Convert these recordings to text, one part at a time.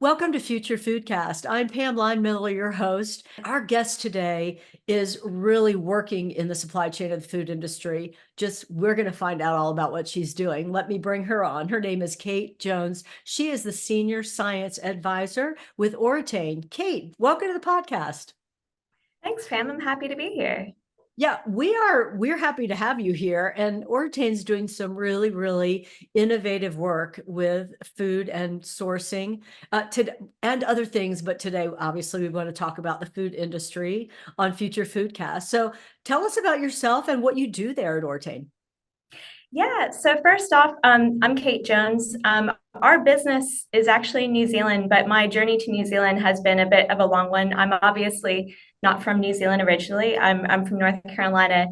Welcome to Future Foodcast. I'm Pam Miller, your host. Our guest today is really working in the supply chain of the food industry. We're going to find out all about what she's doing. Let me bring her on. Her name is Kate Jones. She is the Senior Science Advisor with Orane. Kate, welcome to the podcast. Thanks, Pam. I'm happy to be here. Yeah, we're happy to have you here. And Orate's doing some really innovative work with food and sourcing and other things. But today, obviously, we want to talk about the food industry on Future Foodcast. So tell us about yourself and what you do there at Orane. Yeah, so first off, I'm Kate Jones. Our business is actually in New Zealand, but my journey to New Zealand has been a bit of a long one. I'm obviously not from New Zealand originally. I'm from North Carolina,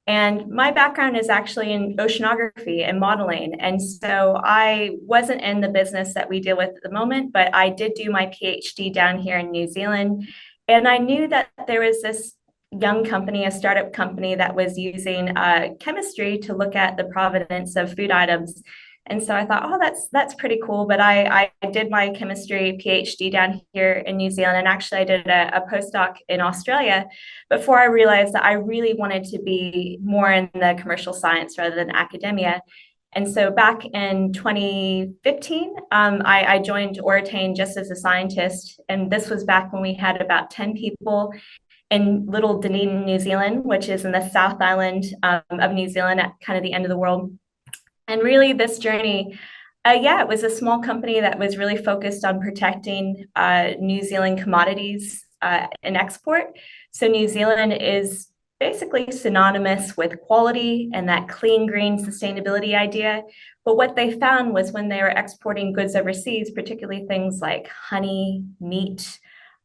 and my background is actually in oceanography and modeling. And so I wasn't in the business that we deal with at the moment, but I did do my PhD down here in New Zealand. And I knew that there was this young company, a startup company that was using chemistry to look at the provenance of food items. And so I thought, oh, that's pretty cool. But I did my chemistry PhD down here in New Zealand, and actually I did a postdoc in Australia before I realized that I really wanted to be more in the commercial science rather than academia. And so back in 2015, I joined Orane just as a scientist. And this was back when we had about 10 people in little Dunedin, New Zealand, which is in the South Island of New Zealand at kind of the end of the world. And really, this journey, it was a small company that was really focused on protecting New Zealand commodities and export. So New Zealand is basically synonymous with quality and that clean, green sustainability idea. But what they found was when they were exporting goods overseas, particularly things like honey, meat,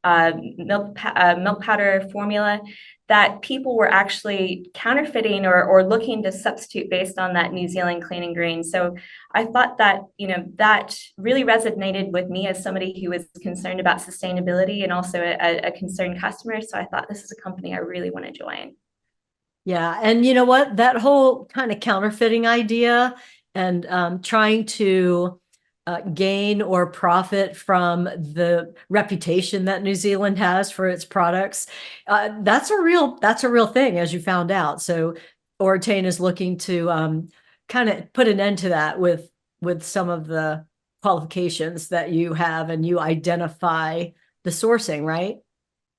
milk powder formula, that people were actually counterfeiting or looking to substitute based on that New Zealand clean and green. So I thought that, that really resonated with me as somebody who was concerned about sustainability and also a concerned customer. So I thought this is a company I really want to join. Yeah, and you know what? That whole kind of counterfeiting idea and trying to gain or profit from the reputation that New Zealand has for its products. That's a real thing, as you found out. So Orane is looking to kind of put an end to that with some of the qualifications that you have, and you identify the sourcing, right?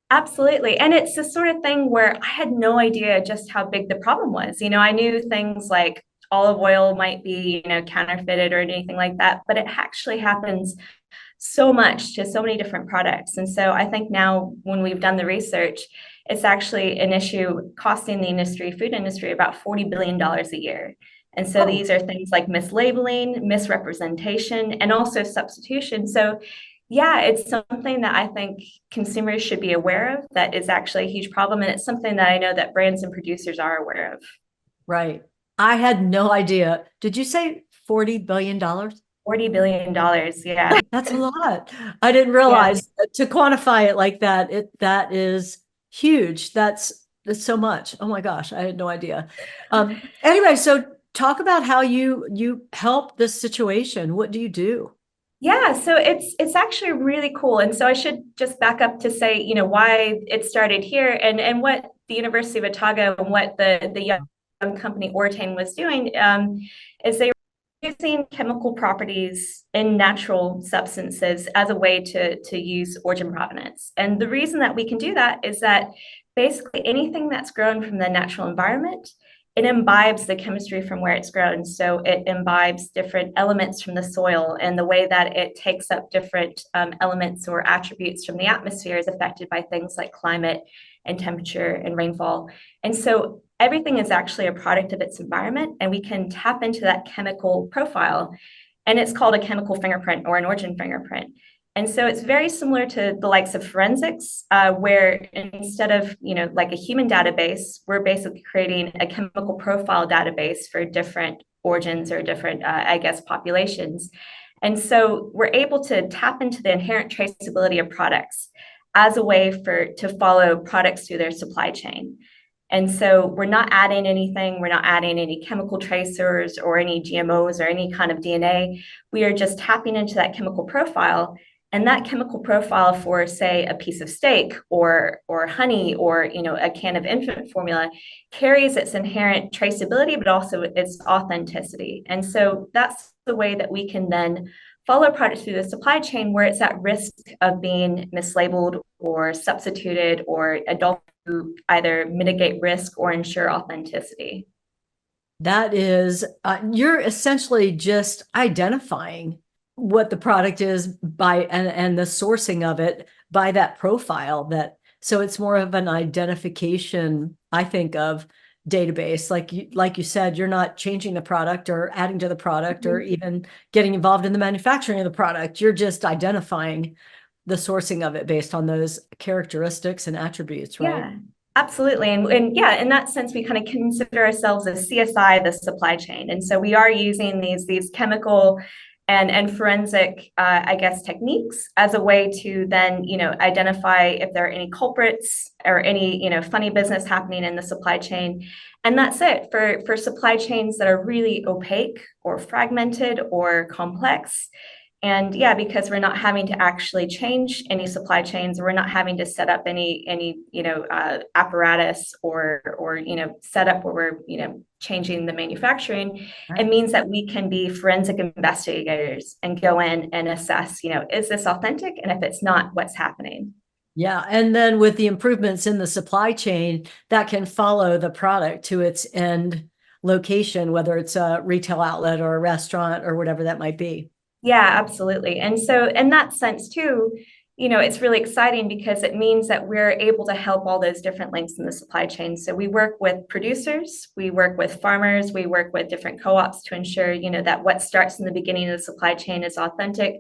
Absolutely. And it's the sort of thing where I had no idea just how big the problem was. I knew things like olive oil might be, counterfeited or anything like that, but it actually happens so much to so many different products. And so I think now when we've done the research, it's actually an issue costing the industry, food industry, about $40 billion a year. And so these are things like mislabeling, misrepresentation, and also substitution. So yeah, it's something that I think consumers should be aware of that is actually a huge problem. And it's something that I know that brands and producers are aware of. Right. I had no idea. Did you say $40 billion? $40 billion. Yeah. That's a lot. I didn't Yeah. realize to quantify it like that. That is huge. That's so much. Oh my gosh, I had no idea. Anyway, so talk about how you help this situation. What do you do? Yeah, so it's actually really cool. And so I should just back up to say, why it started here and what the University of Otago and what the young company Orane was doing is they were using chemical properties in natural substances as a way to use origin provenance. And the reason that we can do that is that basically anything that's grown from the natural environment, it imbibes the chemistry from where it's grown. So it imbibes different elements from the soil, and the way that it takes up different elements or attributes from the atmosphere is affected by things like climate and temperature and rainfall. And so everything is actually a product of its environment, and we can tap into that chemical profile. And it's called a chemical fingerprint or an origin fingerprint. And so it's very similar to the likes of forensics, where instead of, like a human database, we're basically creating a chemical profile database for different origins or different, populations. And so we're able to tap into the inherent traceability of products as a way to follow products through their supply chain. And so we're not adding anything. We're not adding any chemical tracers or any GMOs or any kind of DNA. We are just tapping into that chemical profile And that chemical profile for, say, a piece of steak or honey or a can of infant formula carries its inherent traceability, but also its authenticity. And so that's the way that we can then follow products through the supply chain where it's at risk of being mislabeled or substituted or adulterated to either mitigate risk or ensure authenticity. That is, you're essentially just identifying what the product is by and the sourcing of it by that profile. That so it's more of an identification, I think, of database. Like you said, you're not changing the product or adding to the product or even getting involved in the manufacturing of the product. You're just identifying the sourcing of it based on those characteristics and attributes, right? Yeah, absolutely. And yeah, in that sense, we kind of consider ourselves as CSI, the supply chain. And so we are using these chemical and forensic, I guess, techniques as a way to then, identify if there are any culprits or any, funny business happening in the supply chain. And that's it for supply chains that are really opaque or fragmented or complex. And yeah, because we're not having to actually change any supply chains, we're not having to set up any apparatus or set up where we're changing the manufacturing. It means that we can be forensic investigators and go in and assess, is this authentic? And if it's not, what's happening? Yeah. And then with the improvements in the supply chain, that can follow the product to its end location, whether it's a retail outlet or a restaurant or whatever that might be. Yeah, absolutely. And so in that sense too, it's really exciting because it means that we're able to help all those different links in the supply chain. So we work with producers, we work with farmers, we work with different co-ops to ensure, that what starts in the beginning of the supply chain is authentic.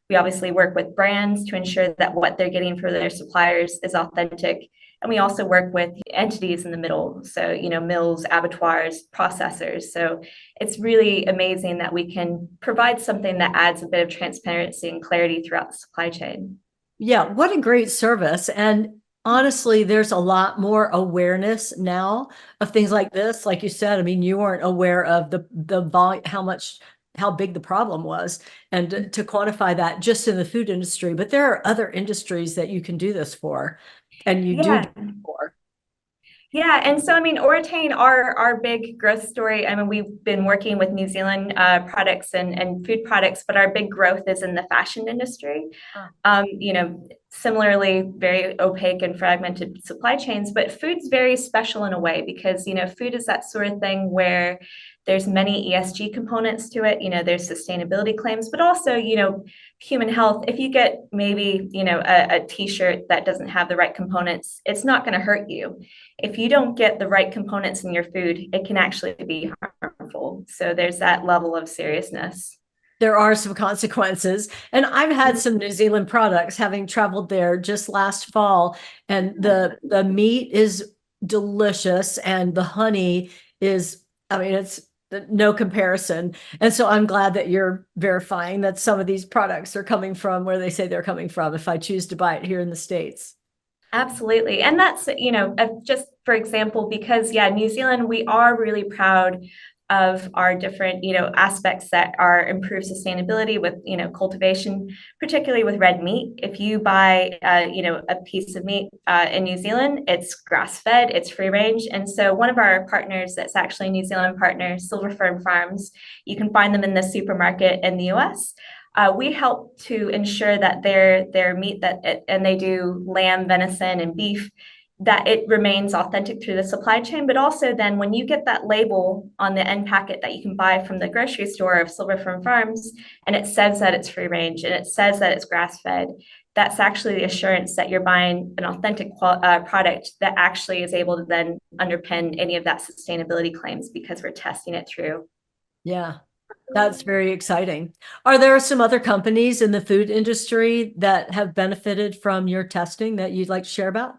We obviously work with brands to ensure that what they're getting from their suppliers is authentic. And we also work with entities in the middle. So, mills, abattoirs, processors. So it's really amazing that we can provide something that adds a bit of transparency and clarity throughout the supply chain. Yeah. What a great service. And honestly, there's a lot more awareness now of things like this. Like you said, I mean, you weren't aware of the volume, how big the problem was, and to quantify that just in the food industry. But there are other industries that you can do this for, and you do Yeah. it for. Yeah, and so I mean, Orane, our big growth story. I mean, we've been working with New Zealand products and food products, but our big growth is in the fashion industry. Similarly, very opaque and fragmented supply chains, but food's very special in a way because food is that sort of thing where there's many ESG components to it. There's sustainability claims, but also human health. If you get maybe a t-shirt that doesn't have the right components, it's not going to hurt you. If you don't get the right components in your food, it can actually be harmful. So there's that level of seriousness. There are some consequences. And I've had some New Zealand products having traveled there just last fall, and the meat is delicious and the honey is, I mean, it's no comparison. And so I'm glad that you're verifying that some of these products are coming from where they say they're coming from if I choose to buy it here in the States. Absolutely. And that's, just for example, because yeah, New Zealand, we are really proud of our different, aspects that are improved sustainability with, cultivation, particularly with red meat. If you buy, a piece of meat in New Zealand, it's grass-fed, it's free range. And so one of our partners that's actually a New Zealand partner, Silver Fern Farms, you can find them in the supermarket in the US. We help to ensure that their meat and they do lamb, venison, and beef, that it remains authentic through the supply chain. But also then when you get that label on the end packet that you can buy from the grocery store of Silver Fern Farms, and it says that it's free range and it says that it's grass fed, that's actually the assurance that you're buying an authentic product that actually is able to then underpin any of that sustainability claims because we're testing it through. Yeah. That's very exciting. Are there some other companies in the food industry that have benefited from your testing that you'd like to share about?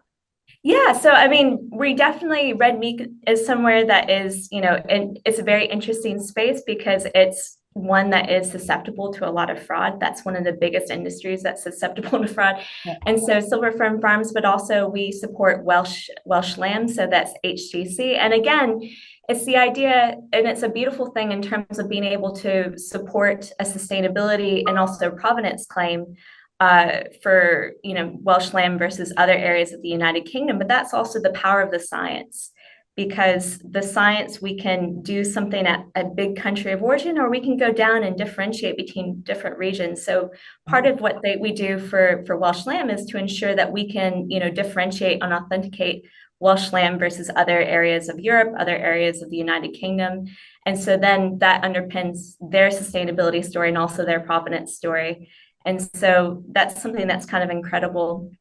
Yeah, so I mean, we definitely, red meat is somewhere that is, and it's a very interesting space because it's one that is susceptible to a lot of fraud. That's one of the biggest industries that's susceptible to fraud. Yeah. And so Silver Fern Farms, but also we support Welsh lamb, so that's HGC. And again, it's the idea, and it's a beautiful thing in terms of being able to support a sustainability and also provenance claim for Welsh lamb versus other areas of the United Kingdom, but that's also the power of the science. Because the science, we can do something at a big country of origin, or we can go down and differentiate between different regions. So part of what we do for Welsh lamb is to ensure that we can, differentiate and authenticate Welsh lamb versus other areas of Europe, other areas of the United Kingdom. And so then that underpins their sustainability story and also their provenance story. And so that's something that's kind of incredible.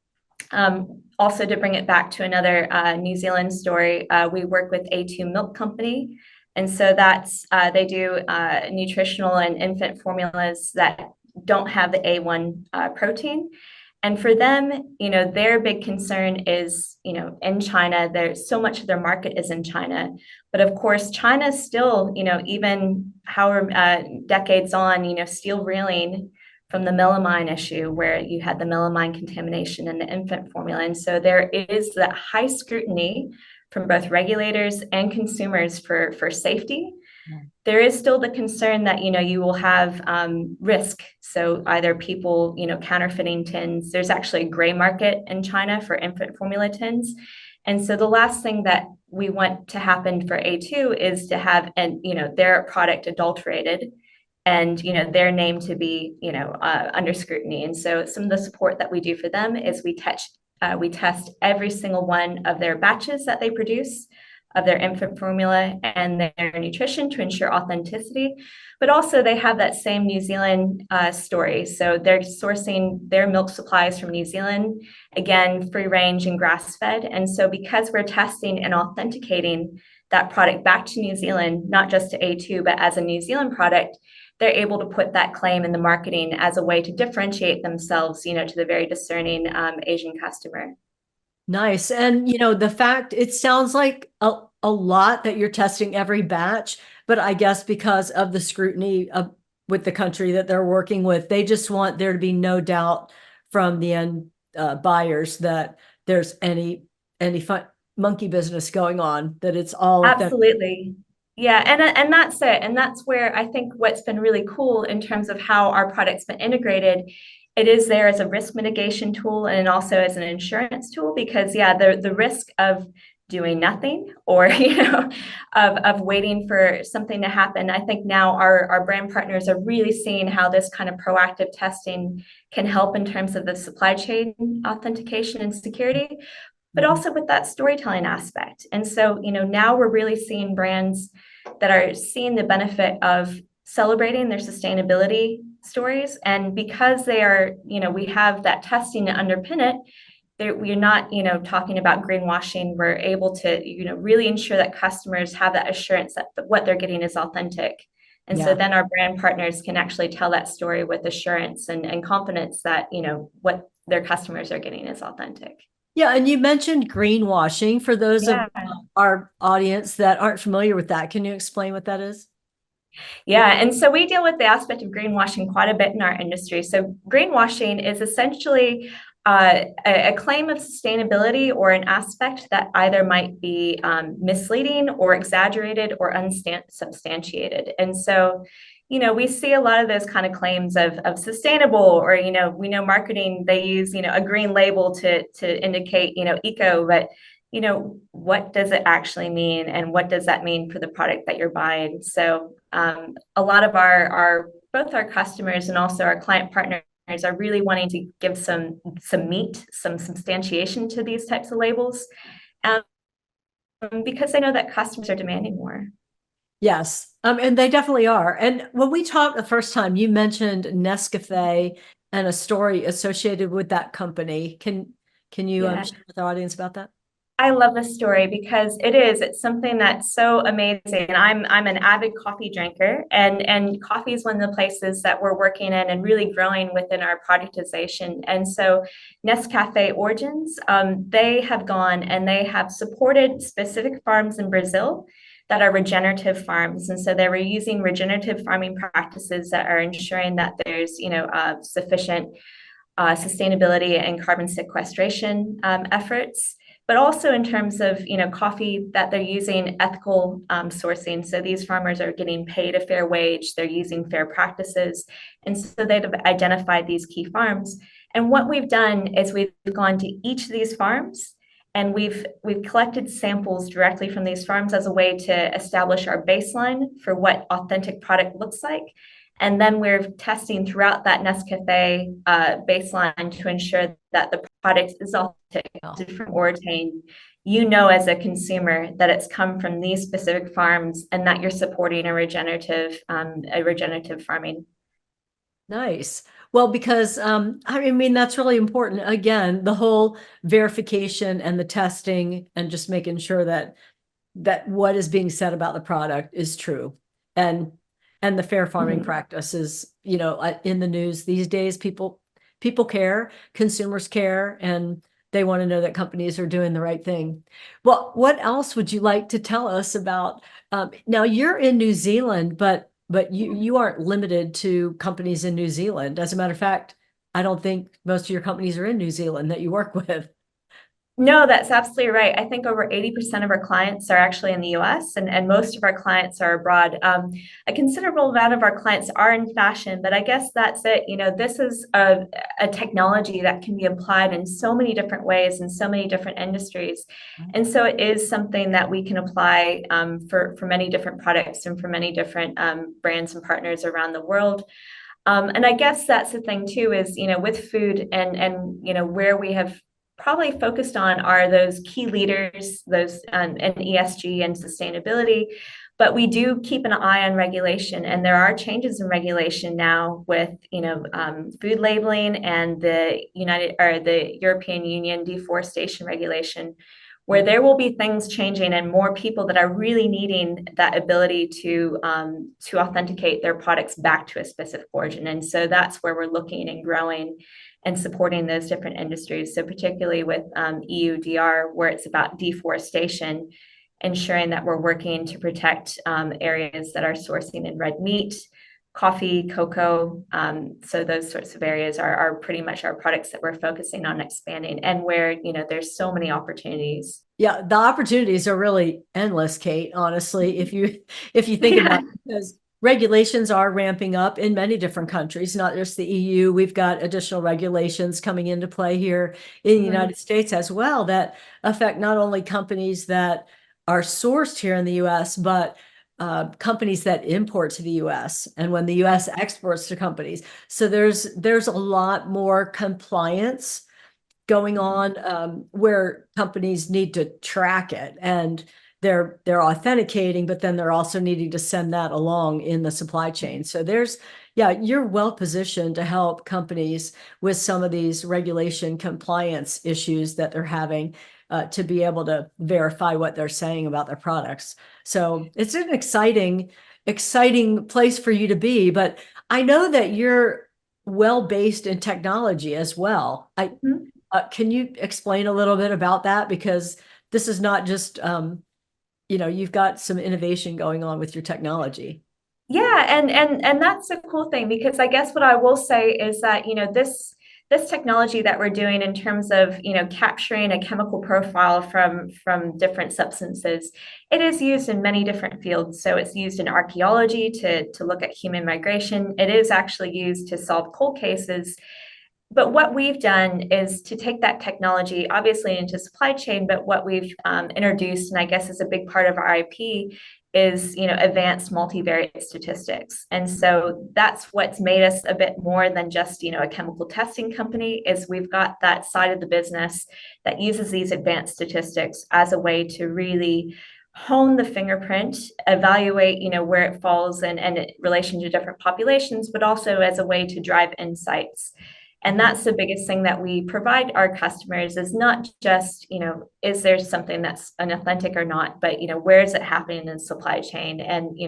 Also, to bring it back to another New Zealand story, we work with A2 Milk Company. And so that's, they do nutritional and infant formulas that don't have the A1 protein. And for them, their big concern is, in China, there's so much of their market is in China. But of course, China is still, even however decades on, still reeling from the melamine issue, where you had the melamine contamination in the infant formula. And so there is that high scrutiny from both regulators and consumers for safety. Yeah. There is still the concern that, you will have risk. So either people, counterfeiting tins. There's actually a gray market in China for infant formula tins. And so the last thing that we want to happen for A2 is to have their product adulterated and their name to be under scrutiny. And so some of the support that we do for them is we test every single one of their batches that they produce of their infant formula and their nutrition to ensure authenticity. But also they have that same New Zealand story. So they're sourcing their milk supplies from New Zealand, again, free range and grass fed. And so because we're testing and authenticating that product back to New Zealand, not just to A2, but as a New Zealand product, they're able to put that claim in the marketing as a way to differentiate themselves, to the very discerning Asian customer. Nice. And, the fact, it sounds like a lot that you're testing every batch, but I guess because of the scrutiny with the country that they're working with, they just want there to be no doubt from the end buyers that there's any monkey business going on, that it's all absolutely. Yeah, and that's it. And that's where I think what's been really cool in terms of how our product's been integrated, it is there as a risk mitigation tool and also as an insurance tool, because the risk of doing nothing or of waiting for something to happen. I think now our brand partners are really seeing how this kind of proactive testing can help in terms of the supply chain authentication and security, but also with that storytelling aspect. And so, now we're really seeing brands that are seeing the benefit of celebrating their sustainability stories. And because they are, we have that testing to underpin it, we're not, talking about greenwashing. We're able to, really ensure that customers have that assurance that what they're getting is authentic. And so then our brand partners can actually tell that story with assurance and confidence that, what their customers are getting is authentic. Yeah, and you mentioned greenwashing. For those of our audience that aren't familiar with that, can you explain what that is? Yeah, and so we deal with the aspect of greenwashing quite a bit in our industry. So greenwashing is essentially a claim of sustainability or an aspect that either might be misleading or exaggerated or unsubstantiated. And so, we see a lot of those kind of claims of sustainable, or, we know marketing, they use, a green label to indicate, eco, but, what does it actually mean? And what does that mean for the product that you're buying? So a lot of both our customers and also our client partners are really wanting to give some meat, some substantiation to these types of labels, because they know that customers are demanding more. Yes, and they definitely are. And when we talked the first time, you mentioned Nescafe and a story associated with that company. Can you share with our audience about that? I love this story because it's something that's so amazing. I'm an avid coffee drinker, and coffee is one of the places that we're working in and really growing within our productization. And so Nescafe Origins, they have gone and they have supported specific farms in Brazil that are regenerative farms. And so they were using regenerative farming practices that are ensuring that there's, sufficient sustainability and carbon sequestration efforts. but also in terms of, coffee that they're using ethical sourcing. So these farmers are getting paid a fair wage, they're using fair practices. And so they've identified these key farms. And what we've done is we've gone to each of these farms and we've collected samples directly from these farms as a way to establish our baseline for what authentic product looks like. And then we're testing throughout that Nescafe baseline to ensure that the product is authentic from Orane. You know, as a consumer, that it's come from these specific farms and that you're supporting a regenerative farming. Nice. Well, because I mean that's really important. Again, the whole verification and the testing and just making sure that what is being said about the product is true. And the fair farming practices, in the news these days, people care, consumers care, and they want to know that companies are doing the right thing. Well, what else would you like to tell us about? Now you're in New Zealand, but you aren't limited to companies in New Zealand. As a matter of fact, I don't think most of your companies are in New Zealand that you work with. No, that's absolutely right. I think over 80% of our clients are actually in the US and most of our clients are abroad. A considerable amount of our clients are in fashion, but I guess that's it. This is a technology that can be applied in so many different ways in so many different industries. And so it is something that we can apply for many different products and for many different brands and partners around the world. And I guess that's the thing too, is, with food and where we have probably focused on are those key leaders, those in ESG and sustainability. But we do keep an eye on regulation, and there are changes in regulation now with food labeling and the European Union deforestation regulation, where there will be things changing and more people that are really needing that ability to authenticate their products back to a specific origin. And so that's where we're looking and growing and supporting those different industries. So particularly with EUDR, where it's about deforestation, ensuring that we're working to protect areas that are sourcing in red meat, coffee, cocoa. So those sorts of areas are pretty much our products that we're focusing on expanding, and where, there's so many opportunities. Yeah, the opportunities are really endless, Kate, honestly, if you think about it, because regulations are ramping up in many different countries, not just the EU. We've got additional regulations coming into play here in the United States as well that affect not only companies that are sourced here in the US, but companies that import to the US and when the US exports to companies. So there's a lot more compliance going on where companies need to track it, and they're authenticating, but then they're also needing to send that along in the supply chain. So you're well positioned to help companies with some of these regulation compliance issues that they're having to be able to verify what they're saying about their products. So it's an exciting place for you to be. But I know that you're well based in technology as well. Can you explain a little bit about that? Because this is not just you've got some innovation going on with your technology. Yeah, and that's a cool thing, because I guess what I will say is that, this technology that we're doing in terms of, capturing a chemical profile from different substances, it is used in many different fields. So it's used in archaeology to look at human migration. It is actually used to solve cold cases. But what we've done is to take that technology, obviously, into supply chain. But what we've introduced, and I guess is a big part of our IP, is advanced multivariate statistics. And so that's what's made us a bit more than just a chemical testing company. Is we've got that side of the business that uses these advanced statistics as a way to really hone the fingerprint, evaluate where it falls and in relation to different populations, but also as a way to drive insights. And that's the biggest thing that we provide our customers, is not just, is there something that's inauthentic or not, but, where is it happening in the supply chain? And,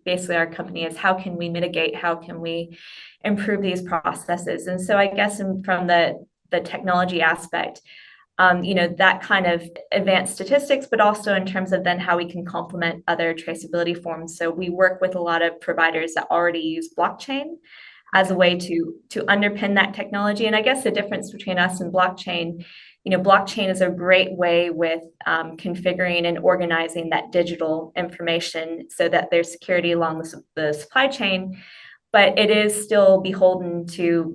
basically our company is, how can we mitigate? How can we improve these processes? And so I guess from the technology aspect, that kind of advanced statistics, but also in terms of then how we can complement other traceability forms. So we work with a lot of providers that already use blockchain as a way to underpin that technology. And I guess the difference between us and blockchain blockchain is a great way with configuring and organizing that digital information so that there's security along the supply chain, but it is still beholden to,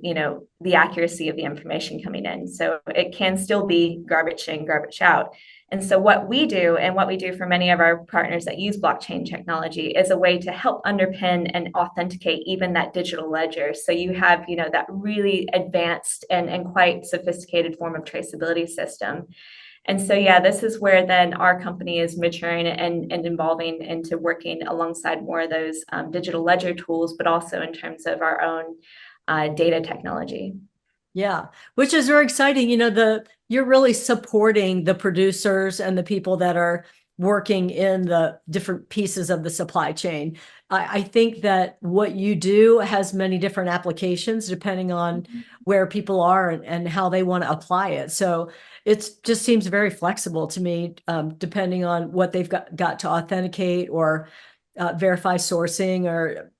the accuracy of the information coming in. So it can still be garbage in, garbage out. And so what we do, and what we do for many of our partners that use blockchain technology, is a way to help underpin and authenticate even that digital ledger. So you have, that really advanced and quite sophisticated form of traceability system. And so, yeah, this is where then our company is maturing and evolving into working alongside more of those digital ledger tools, but also in terms of our own data technology. Yeah, which is very exciting. You're really supporting the producers and the people that are working in the different pieces of the supply chain. I think that what you do has many different applications depending on where people are and how they want to apply it. So it just seems very flexible to me, depending on what they've got to authenticate or verify sourcing or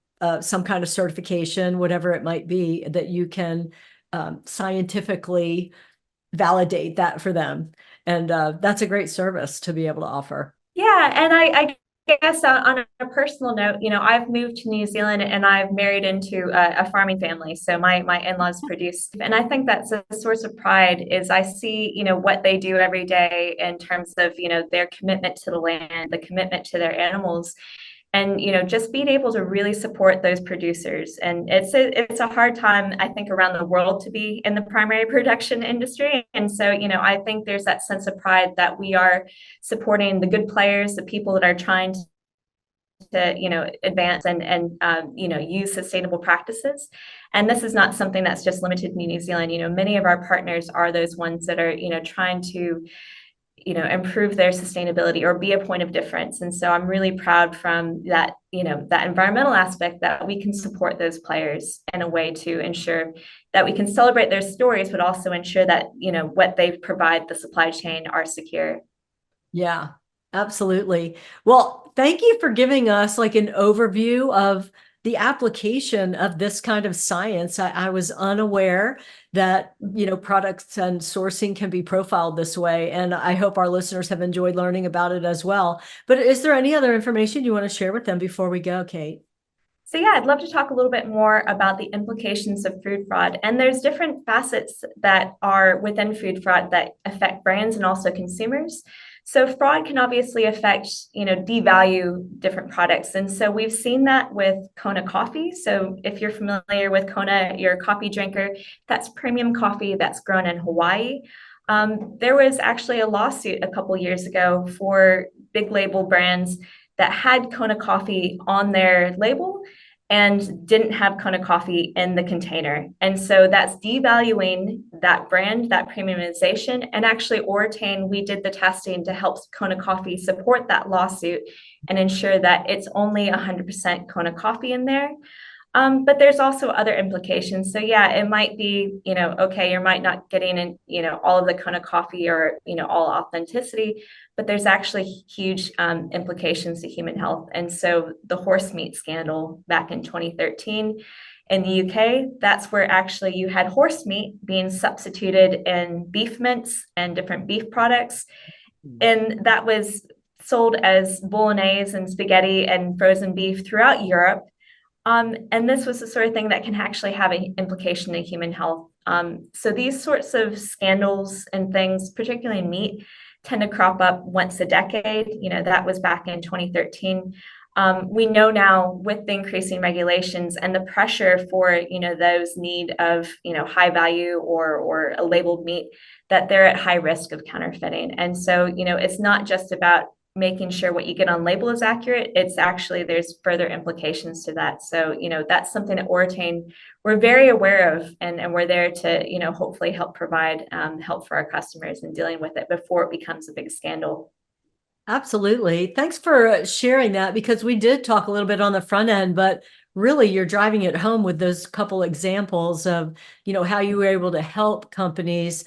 some kind of certification, whatever it might be, that you can scientifically validate that for them. And that's a great service to be able to offer. Yeah, and I guess on a personal note, I've moved to New Zealand and I've married into a farming family. So my in-laws produce, and I think that's a source of pride is I see, what they do every day in terms of, their commitment to the land, the commitment to their animals, and just being able to really support those producers. And it's a hard time, I think, around the world to be in the primary production industry. And so I think there's that sense of pride that we are supporting the good players, the people that are trying to advance and use sustainable practices. And this is not something that's just limited to New Zealand. Many of our partners are those ones that are trying to improve their sustainability or be a point of difference. And so I'm really proud from that, that environmental aspect that we can support those players in a way to ensure that we can celebrate their stories, but also ensure that, what they provide the supply chain are secure. Yeah, absolutely. Well, thank you for giving us like an overview of the application of this kind of science. I was unaware that, products and sourcing can be profiled this way. And I hope our listeners have enjoyed learning about it as well. But is there any other information you want to share with them before we go, Kate? So yeah, I'd love to talk a little bit more about the implications of food fraud. And there's different facets that are within food fraud that affect brands and also consumers. So fraud can obviously affect, devalue different products. And so we've seen that with Kona coffee. So if you're familiar with Kona, you're a coffee drinker, that's premium coffee that's grown in Hawaii. There was actually a lawsuit a couple years ago for big label brands that had Kona coffee on their label and didn't have Kona coffee in the container. And so that's devaluing that brand, that premiumization. And actually, Orane, we did the testing to help Kona coffee support that lawsuit and ensure that it's only 100% Kona coffee in there. But there's also other implications. So yeah, it might be, okay, you might not getting in, all of the Kona coffee or, all authenticity, but there's actually huge implications to human health. And so the horse meat scandal back in 2013 in the UK, that's where actually you had horse meat being substituted in beef mince and different beef products. And that was sold as bolognese and spaghetti and frozen beef throughout Europe. And this was the sort of thing that can actually have an implication in human health. So these sorts of scandals and things, particularly in meat, tend to crop up once a decade. That was back in 2013. We know now with the increasing regulations and the pressure for, those need of, high value or a labeled meat, that they're at high risk of counterfeiting. And so, it's not just about making sure what you get on label is accurate. It's actually, there's further implications to that. So, that's something that Orane, we're very aware of, and we're there to, hopefully help provide help for our customers in dealing with it before it becomes a big scandal. Absolutely. Thanks for sharing that, because we did talk a little bit on the front end, but really you're driving it home with those couple examples of, how you were able to help companies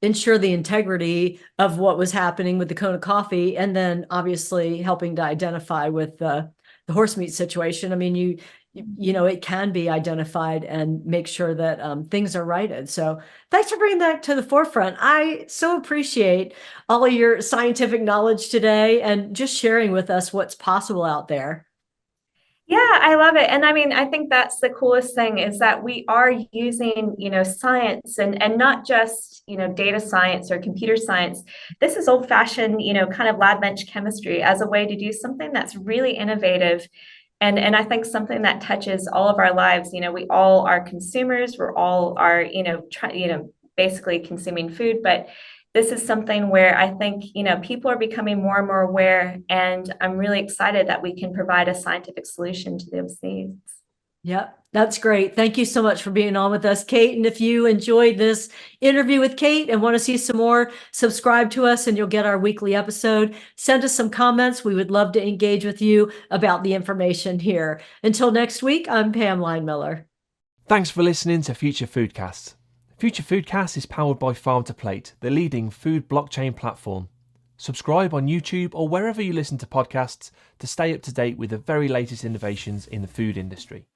ensure the integrity of what was happening with the Kona coffee, and then obviously helping to identify with the the horse meat situation. I mean, you know, it can be identified and make sure that things are righted. So thanks for bringing that to the forefront. I so appreciate all of your scientific knowledge today and just sharing with us what's possible out there. Yeah, I love it. And I mean, I think that's the coolest thing is that we are using, science and not just, data science or computer science. This is old-fashioned, kind of lab bench chemistry as a way to do something that's really innovative and I think something that touches all of our lives. We all are consumers, we're all are, basically consuming food, but this is something where I think, people are becoming more and more aware, and I'm really excited that we can provide a scientific solution to those needs. Yep, that's great. Thank you so much for being on with us, Kate. And if you enjoyed this interview with Kate and want to see some more, subscribe to us and you'll get our weekly episode. Send us some comments. We would love to engage with you about the information here. Until next week, I'm Pam Linemiller. Thanks for listening to Future Foodcast. Future Foodcast is powered by Farm to Plate, the leading food blockchain platform. Subscribe on YouTube or wherever you listen to podcasts to stay up to date with the very latest innovations in the food industry.